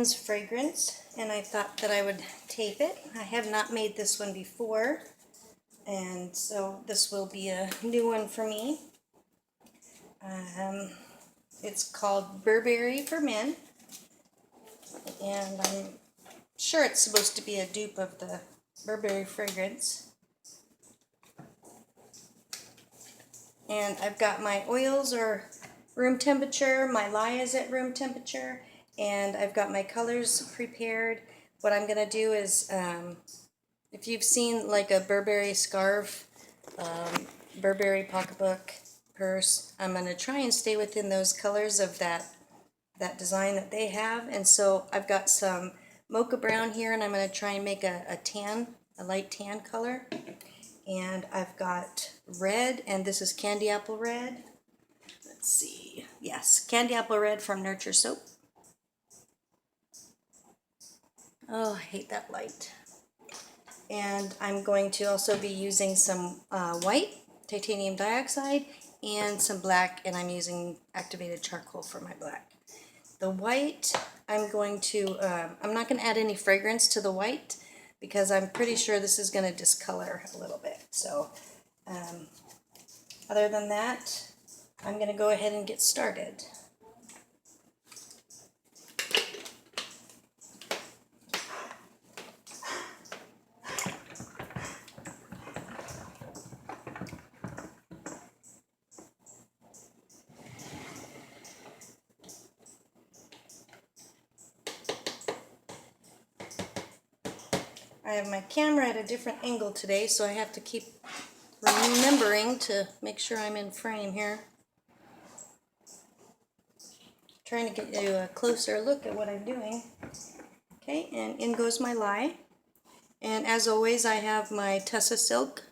men's fragrance, and I thought that I would tape it. I have not made this one before, and so this will be a new one for me. It's called Burberry for Men, and I'm sure it's supposed to be a dupe of the Burberry fragrance. And I've got my oils are room temperature, my lye is at room temperature, and I've got my colors prepared. What I'm going to do is, if you've seen like a Burberry scarf, Burberry pocketbook, purse, I'm going to try and stay within those colors of that design that they have. And so I've got some mocha brown here, and I'm going to try and make a light tan color. And I've got red, and this is candy apple red. Let's see. Yes, candy apple red from Nurture Soap. Oh, I hate that light. And I'm going to also be using some white, titanium dioxide, and some black, and I'm using activated charcoal for my black. The white, I'm going to, I'm not going to add any fragrance to the white because I'm pretty sure this is going to discolor a little bit. So, other than that, I'm going to go ahead and get started. I have my camera at a different angle today, so I have to keep remembering to make sure I'm in frame here. Trying to get you a closer look at what I'm doing. Okay, and in goes my lye. And as always, I have my Tessa Silk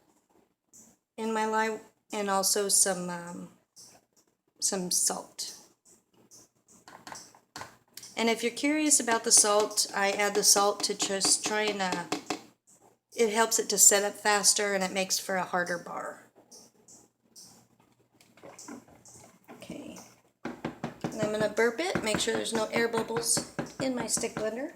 in my lye, and also some salt. And if you're curious about the salt, I add the salt to just try and, it helps it to set up faster, and it makes for a harder bar. Okay, and I'm going to burp it, make sure there's no air bubbles in my stick blender.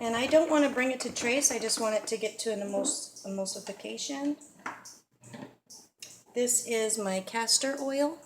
And I don't want to bring it to trace, I just want it to get to an emulsification. This is my castor oil.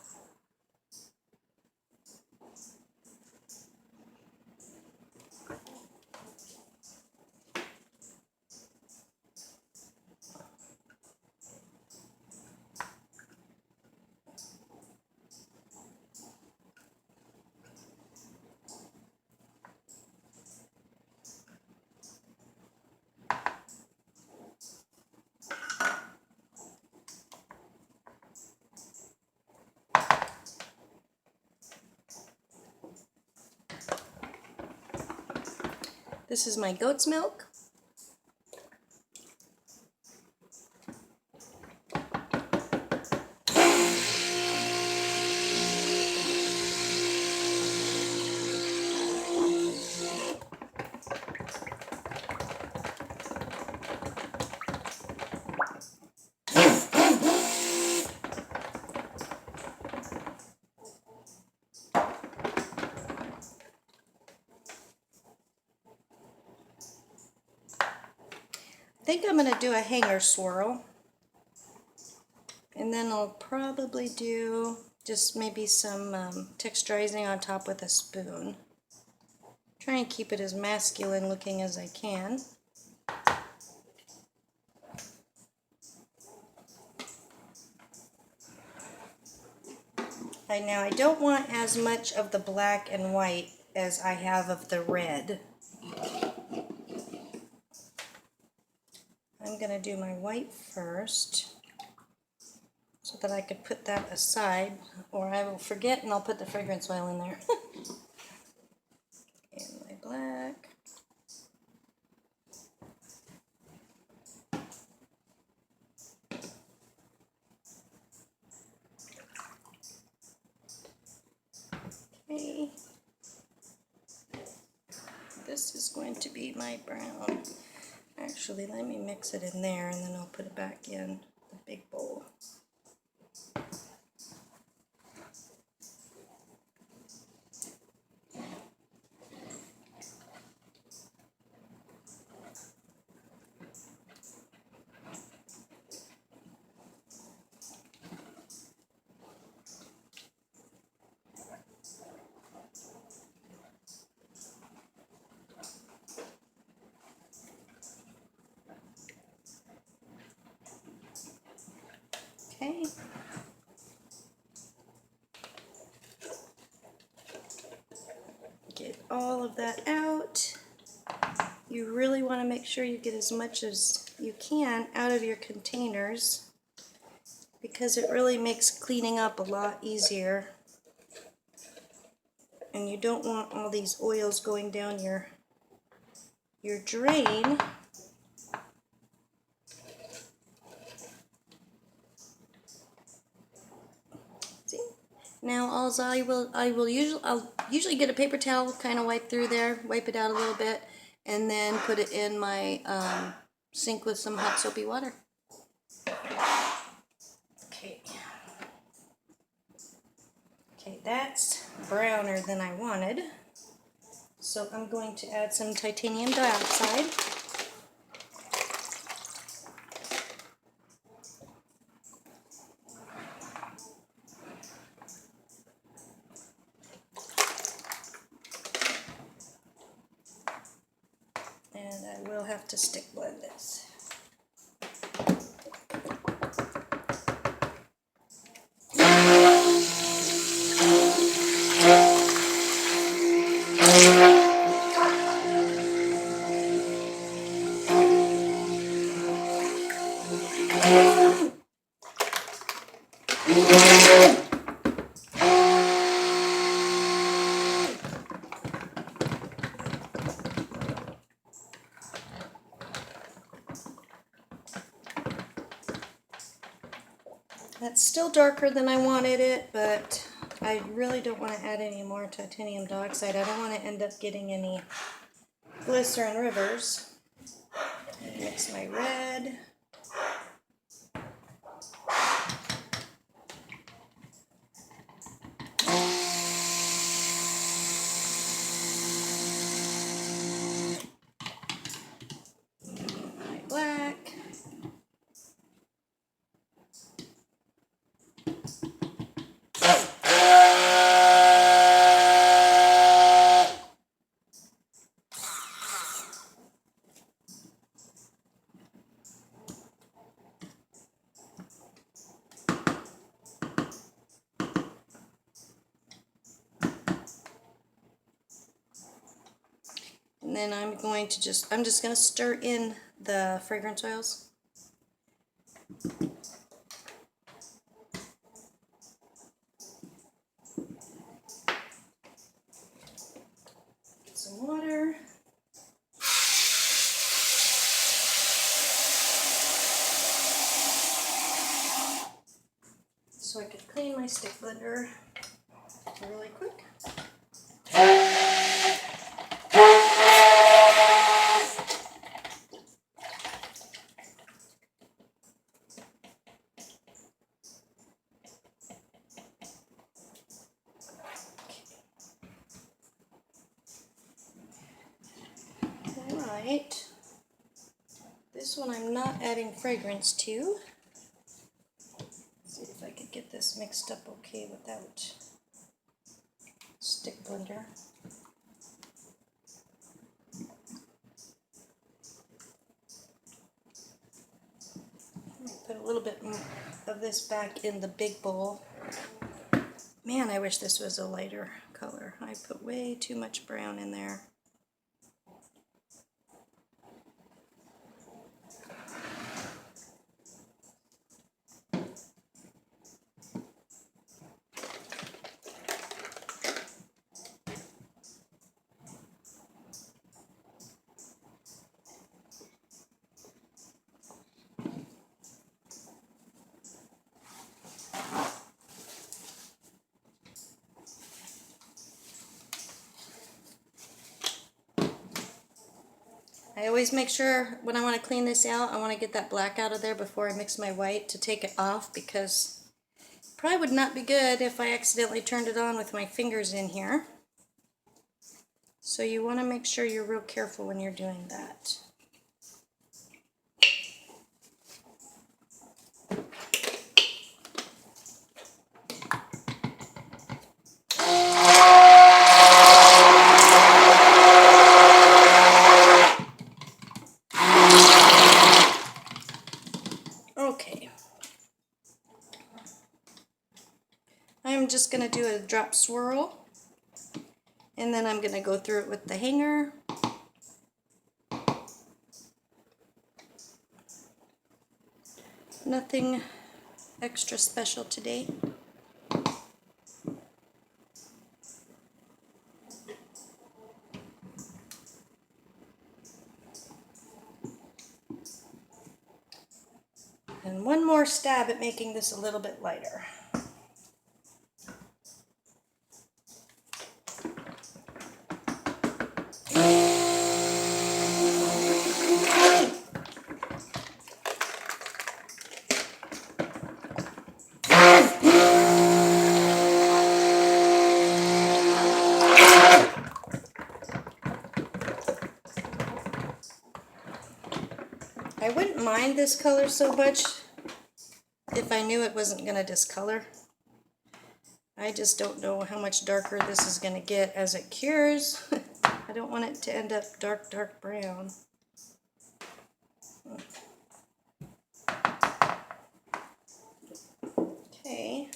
This is my goat's milk. I think I'm going to do a hanger swirl, and then I'll probably do just maybe some texturizing on top with a spoon. Try and keep it as masculine looking as I can. Now I don't want as much of the black and white as I have of the red. I'm going to do my white first so that I could put that aside, or I will forget and I'll put the fragrance oil in there. And my black. Okay. this is going to be my brown. Actually, let me mix it in there and then I'll put it back in the big bowl. Okay. Get all of that out. You really want to make sure you get as much as you can out of your containers because it really makes cleaning up a lot easier. And you don't want all these oils going down your drain. Now I'll usually get a paper towel, kind of wipe through there, wipe it out a little bit, and then put it in my sink with some hot soapy water. Okay, that's browner than I wanted. So I'm going to add some titanium dioxide. And I will have to stick blend this. That's still darker than I wanted it, but I really don't want to add any more titanium dioxide. I don't want to end up getting any glycerin rivers. Mix my red. My black. And then I'm just going to stir in the fragrance oils. Get some water. So I could clean my stick blender really quick. Alright, this one I'm not adding fragrance to. Let's see if I could get this mixed up okay without stick blender. Put a little bit of this back in the big bowl. Man, I wish this was a lighter color. I put way too much brown in there. I always make sure when I want to clean this out, I want to get that black out of there before I mix my white to take it off, because it probably would not be good if I accidentally turned it on with my fingers in here. So you want to make sure you're real careful when you're doing that. Okay. I'm just going to do a drop swirl, and then I'm going to go through it with the hanger. Nothing extra special today. And one more stab at making this a little bit lighter. I wouldn't mind this color so much if I knew it wasn't going to discolor. I just don't know how much darker this is going to get as it cures. I don't want it to end up dark, dark brown. Okay,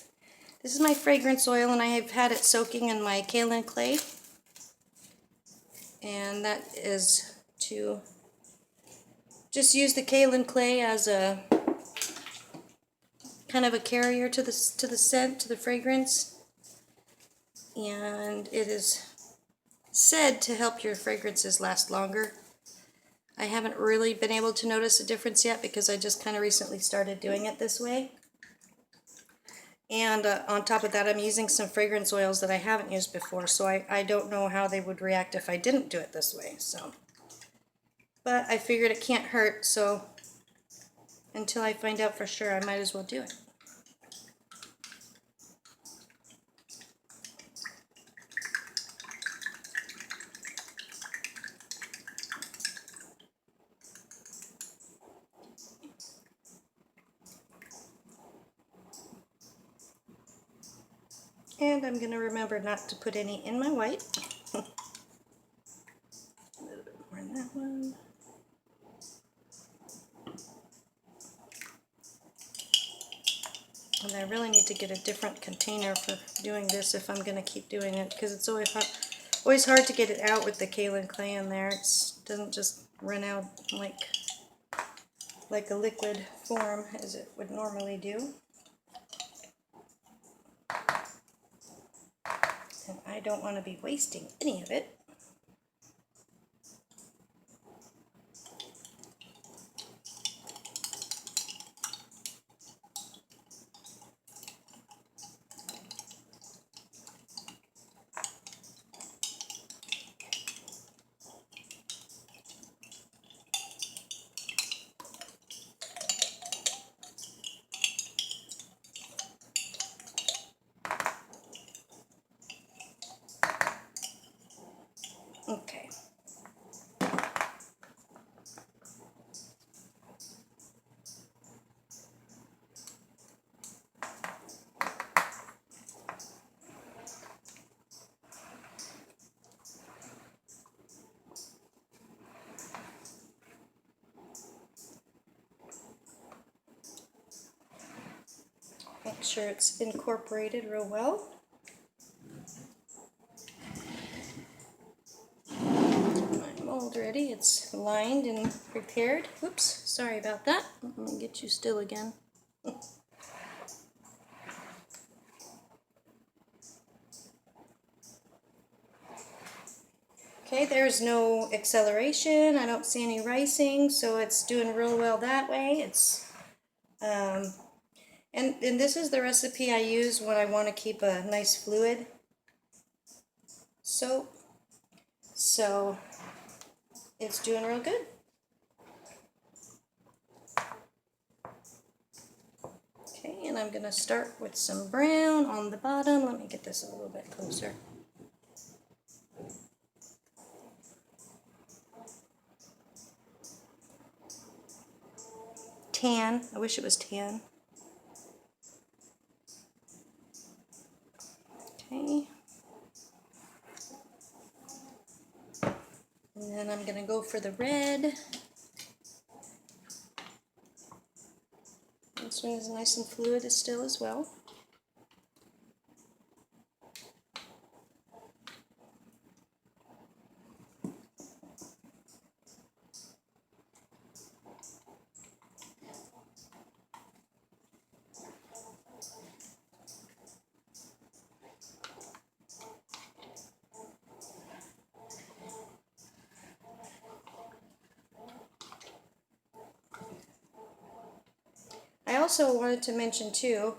this is my fragrance oil, and I have had it soaking in my kaolin clay. And that is to just use the kaolin clay as a kind of a carrier to the scent, to the fragrance. And it is said to help your fragrances last longer. I haven't really been able to notice a difference yet because I just kind of recently started doing it this way. And on top of that, I'm using some fragrance oils that I haven't used before, so I don't know how they would react if I didn't do it this way. So, but I figured it can't hurt, so until I find out for sure, I might as well do it. And I'm going to remember not to put any in my white. A little bit more in that one. And I really need to get a different container for doing this if I'm going to keep doing it, because it's always hard to get it out with the kaolin clay in there. It doesn't just run out like a liquid form as it would normally do. And I don't want to be wasting any of it. Okay. Make sure it's incorporated real well. My mold ready. It's lined and prepared. Oops, sorry about that. Let me get you still again. Okay, there's no acceleration. I don't see any rising, so it's doing real well that way. It's and this is the recipe I use when I want to keep a nice fluid soap. So it's doing real good. Okay, and I'm going to start with some brown on the bottom. Let me get this a little bit closer. Tan. I wish it was tan. Okay. And then I'm going to go for the red. This one is nice and fluid still as well. I also wanted to mention too,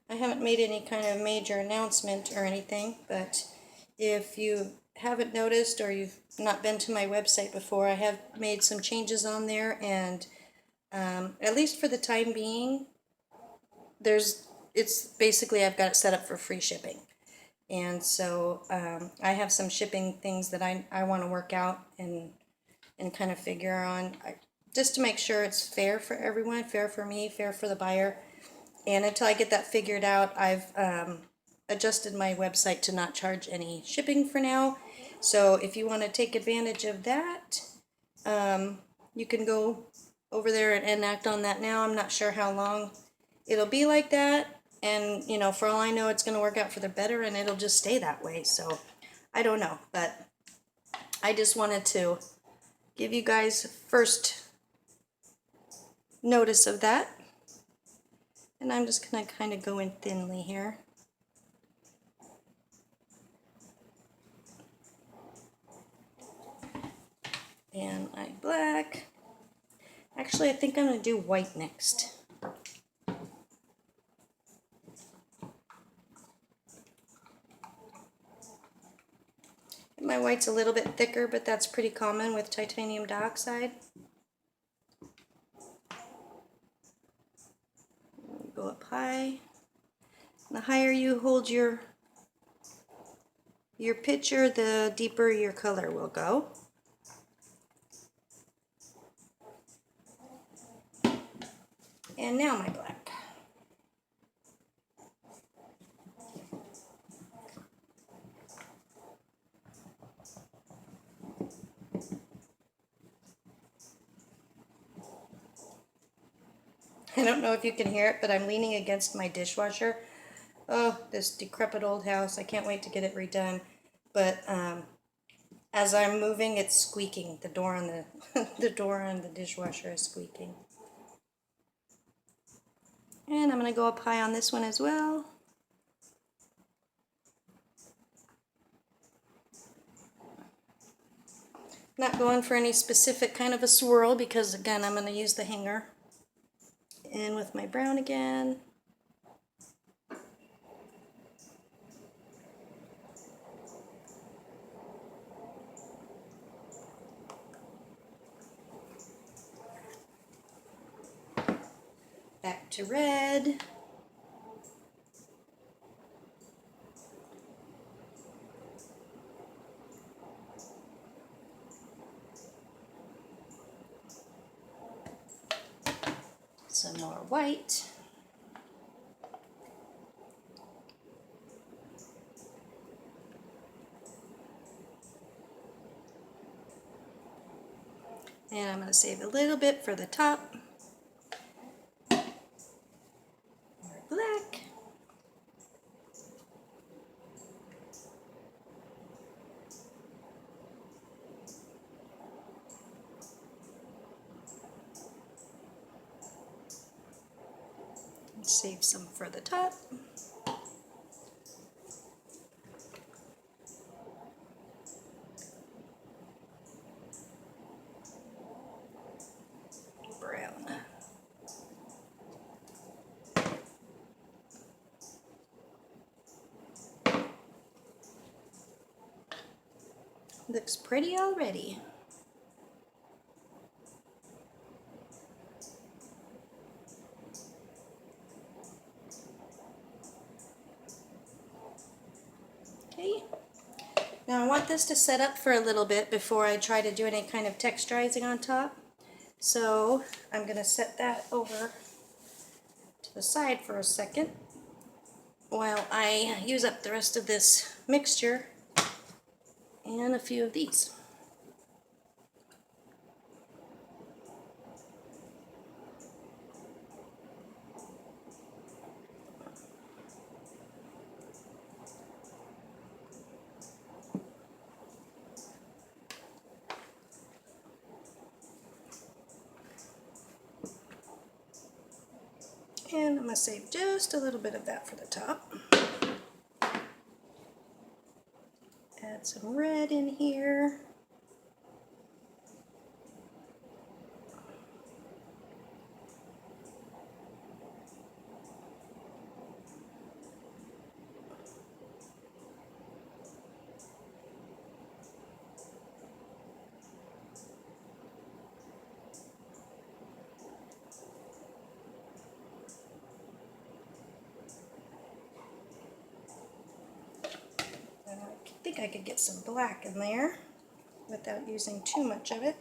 I haven't made any kind of major announcement or anything, but if you haven't noticed or you've not been to my website before, I have made some changes on there, and at least for the time being, it's basically I've got it set up for free shipping. And so I have some shipping things that I want to work out and kind of figure on, just to make sure it's fair for everyone, fair for me, fair for the buyer. And until I get that figured out, I've adjusted my website to not charge any shipping for now. So if you want to take advantage of that, you can go over there and act on that now. I'm not sure how long it'll be like that. And, you know, for all I know, it's going to work out for the better and it'll just stay that way. So I don't know. But I just wanted to give you guys first notice of that. And I'm just going to kind of go in thinly here. And black. Actually, I think I'm going to do white next. My white's a little bit thicker, but that's pretty common with titanium dioxide. Go up high. The higher you hold your picture, the deeper your color will go. And now my black. I don't know if you can hear it, but I'm leaning against my dishwasher. Oh, this decrepit old house. I can't wait to get it redone. But as I'm moving, it's squeaking. The door on the door on the dishwasher is squeaking. And I'm going to go up high on this one as well. Not going for any specific kind of a swirl because, again, I'm going to use the hanger. And with my brown again. Back to red. Some more white. And I'm going to save a little bit for the top. More black. Save some for the top. Brown. Looks pretty already. Now I want this to set up for a little bit before I try to do any kind of texturizing on top. So I'm going to set that over to the side for a second while I use up the rest of this mixture and a few of these. And I'm going to save just a little bit of that for the top. Add some red in here. I think I could get some black in there without using too much of it.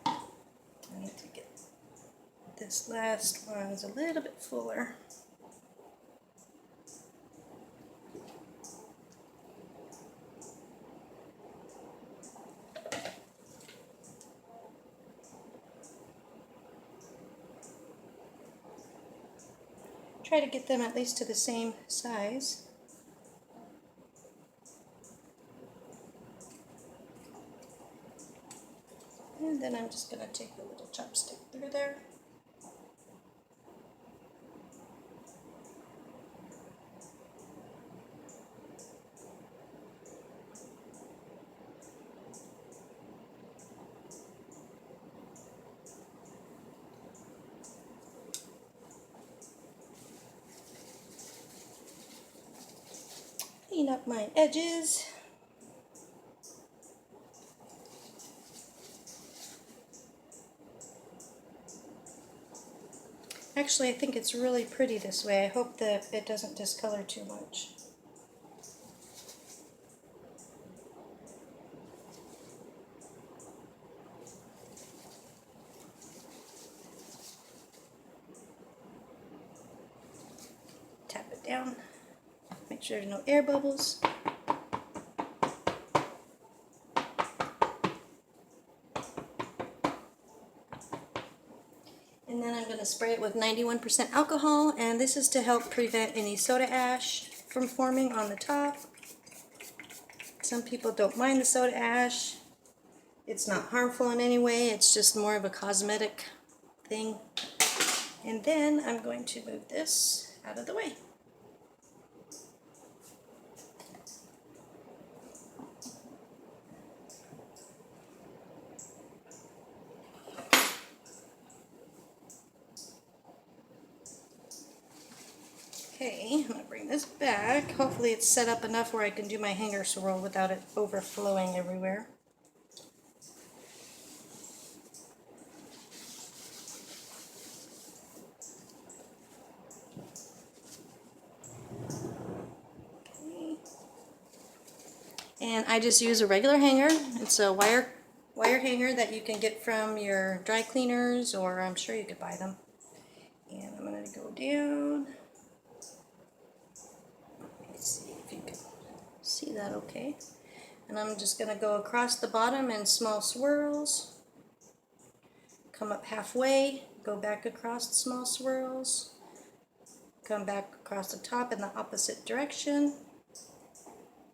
I need to get this last one's a little bit fuller. Try to get them at least to the same size. And then I'm just going to take a little chopstick through there. Clean up my edges. Actually, I think it's really pretty this way. I hope that it doesn't discolor too much. Tap it down. Make sure there's no air bubbles. And then I'm going to spray it with 91% alcohol, and this is to help prevent any soda ash from forming on the top. Some people don't mind the soda ash. It's not harmful in any way, it's just more of a cosmetic thing. And then I'm going to move this out of the way. Okay, I'm going to bring this back. Hopefully it's set up enough where I can do my hanger swirl without it overflowing everywhere. Okay. And I just use a regular hanger. It's a wire hanger that you can get from your dry cleaners, or I'm sure you could buy them. And I'm going to go down. See if you can see that okay. And I'm just going to go across the bottom in small swirls. Come up halfway, go back across the small swirls. Come back across the top in the opposite direction.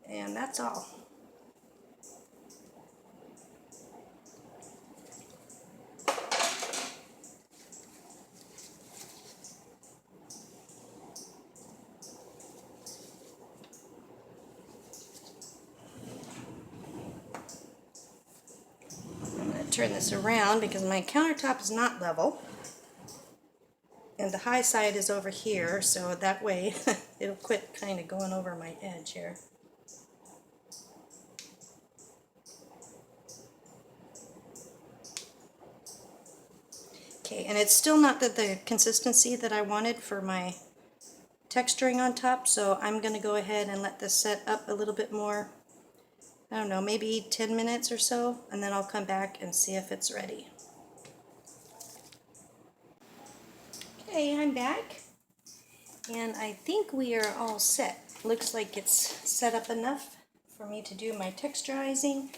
And that's all. Turn this around because my countertop is not level and the high side is over here, so that way it'll quit kind of going over my edge here. Okay, and it's still not the consistency that I wanted for my texturing on top, so I'm going to go ahead and let this set up a little bit more. I don't know, maybe 10 minutes or so, and then I'll come back and see if it's ready. Okay, I'm back, and I think we are all set. Looks like it's set up enough for me to do my texturizing.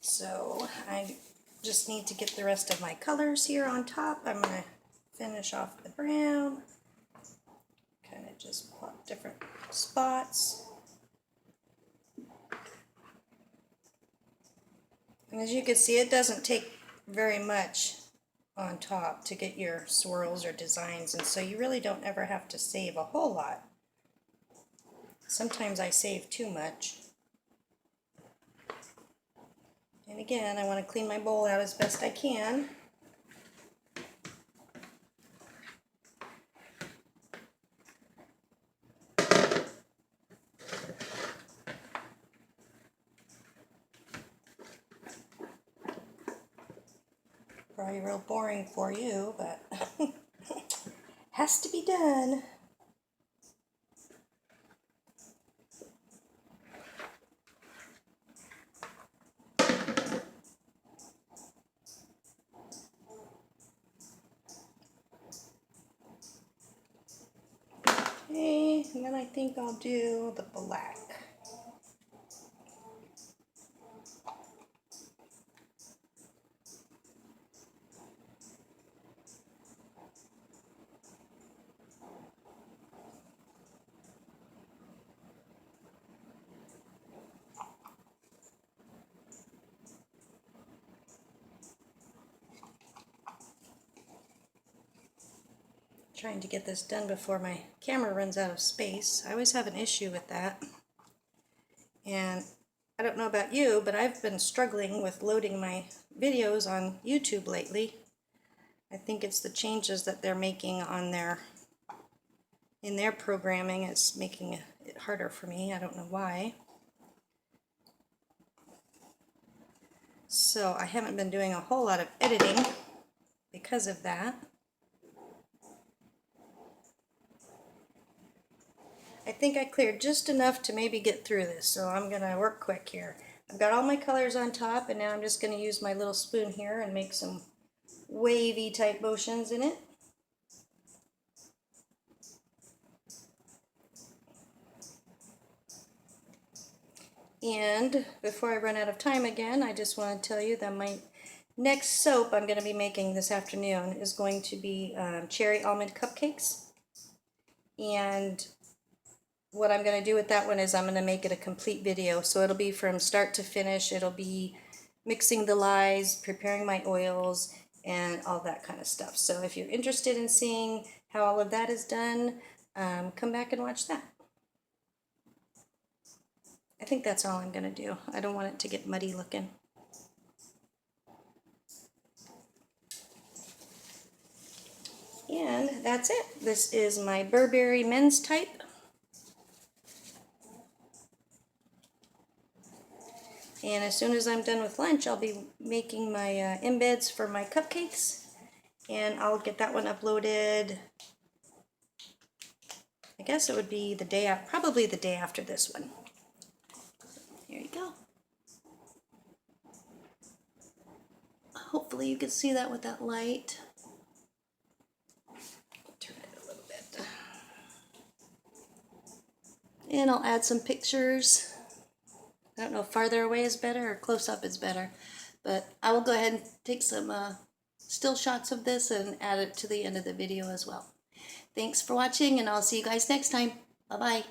So I just need to get the rest of my colors here on top. I'm going to finish off the brown. Kind of just plot different spots. And as you can see, it doesn't take very much on top to get your swirls or designs, and so you really don't ever have to save a whole lot. Sometimes I save too much. And again, I want to clean my bowl out as best I can. Probably real boring for you, but has to be done. Okay, and then I think I'll do the black. Trying to get this done before my camera runs out of space. I always have an issue with that. And I don't know about you, but I've been struggling with loading my videos on YouTube lately. I think it's the changes that they're making on in their programming. It's making it harder for me. I don't know why. So I haven't been doing a whole lot of editing because of that. I think I cleared just enough to maybe get through this, so I'm going to work quick here. I've got all my colors on top, and now I'm just going to use my little spoon here and make some wavy type motions in it. And before I run out of time again, I just want to tell you that my next soap I'm going to be making this afternoon is going to be cherry almond cupcakes. And what I'm going to do with that one is I'm going to make it a complete video. So it'll be from start to finish. It'll be mixing the lyes, preparing my oils, and all that kind of stuff. So if you're interested in seeing how all of that is done, come back and watch that. I think that's all I'm going to do. I don't want it to get muddy looking. And that's it. This is my Burberry men's type. And as soon as I'm done with lunch, I'll be making my embeds for my cupcakes. And I'll get that one uploaded. I guess it would be the day after, probably the day after this one. Here you go. Hopefully you can see that with that light. Turn it a little bit. And I'll add some pictures. I don't know if farther away is better or close up is better, but I will go ahead and take some still shots of this and add it to the end of the video as well. Thanks for watching, and I'll see you guys next time. Bye-bye.